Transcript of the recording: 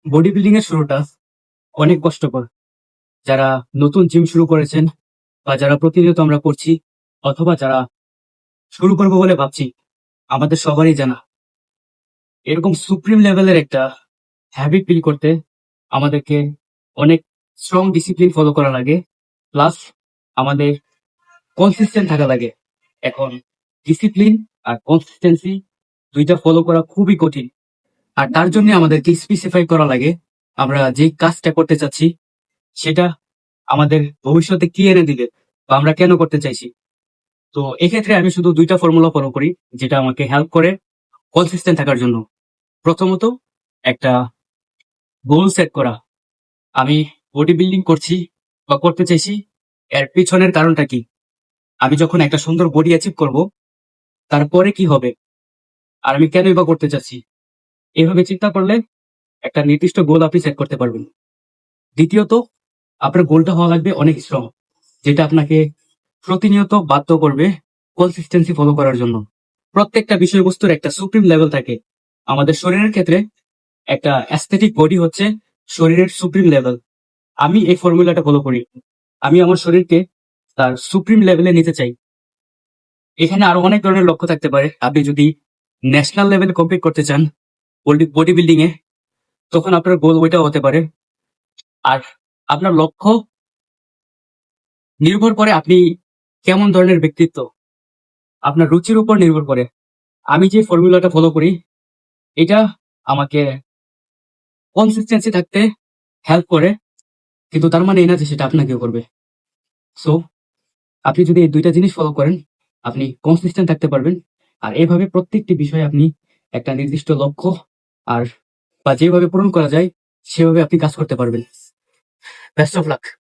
Body building এর শুরুটা অনেক কষ্টকর। যারা নতুন জিম শুরু করেছেন বা যারা প্রতিনিয়ত আমরা করছি অথবা যারা শুরু করবো বলে ভাবছি, আমাদের সবারই জানা এরকম সুপ্রিম লেভেলের একটা হ্যাবিট বিল্ড করতে আমাদেরকে অনেক স্ট্রং ডিসিপ্লিন ফলো করা লাগে, প্লাস আমাদের কনসিস্টেন্ট থাকা লাগে। এখন ডিসিপ্লিন আর কনসিস্টেন্সি দুইটা ফলো করা খুবই কঠিন, আর তার জন্য আমাদেরকে স্পেসিফাই করা লাগে আমরা যে কাজটা করতে চাচ্ছি সেটা আমাদের ভবিষ্যতে কি এনে দিবে বা আমরা কেন করতে চাইছি। তো এক্ষেত্রে আমি শুধু দুইটা ফর্মুলা ফলো করি যেটা আমাকে হেল্প করে কনসিস্টেন্ট থাকার জন্য। প্রথমত, একটা গোল সেট করা। আমি বডি বিল্ডিং করছি বা করতে চাইছি, এর পিছনের কারণটা কি? আমি যখন একটা সুন্দর বডি অ্যাচিভ করব, তারপরে কি হবে, আর আমি কেনই বা করতে চাচ্ছি। এভাবে চিন্তা করলে একটা নির্দিষ্ট গোল আপনি সেট করতে পারবেন। দ্বিতীয়ত, আপনার গোলটা হওয়া লাগবে অনেক স্ট্রং, যেটা আপনাকে প্রতিনিয়ত বাধ্য করবে কনসিস্টেন্সি ফলো করার জন্য। প্রত্যেকটা বিষয়বস্তুর একটা সুপ্রিম লেভেল থাকে। আমাদের শরীরের ক্ষেত্রে একটা অ্যাস্থেটিক বডি হচ্ছে শরীরের সুপ্রিম লেভেল। আমি এই ফর্মুলাটা ফলো করি। আমি আমার শরীরকে তার সুপ্রিম লেভেলে নিতে চাই। এখানে আরো অনেক ধরনের লক্ষ্য থাকতে পারে। আপনি যদি ন্যাশনাল লেভেলে কম্পিট করতে চান বডি বিল্ডিং এ, তখন আপনার গোল ওইটাও হতে পারে। আর আপনার লক্ষ্য নির্ভর করে আপনি কেমন ধরনের ব্যক্তিত্ব, আপনার রুচির উপর নির্ভর করে। আমি যে ফর্মুলাটা ফলো করি, এটা আমাকে কনসিস্টেন্সি থাকতে হেল্প করে, কিন্তু তার মানে এই না যে সেটা আপনাকেও করবে। সো আপনি যদি এই দুইটা জিনিস ফলো করেন, আপনি কনসিস্টেন্ট থাকতে পারবেন। আর এইভাবে প্রত্যেকটি বিষয়ে আপনি একটা নির্দিষ্ট লক্ষ্য আর বা যেভাবে পূরণ করা যায় সেভাবে আপনি কাজ করতে পারবেন। Best of luck.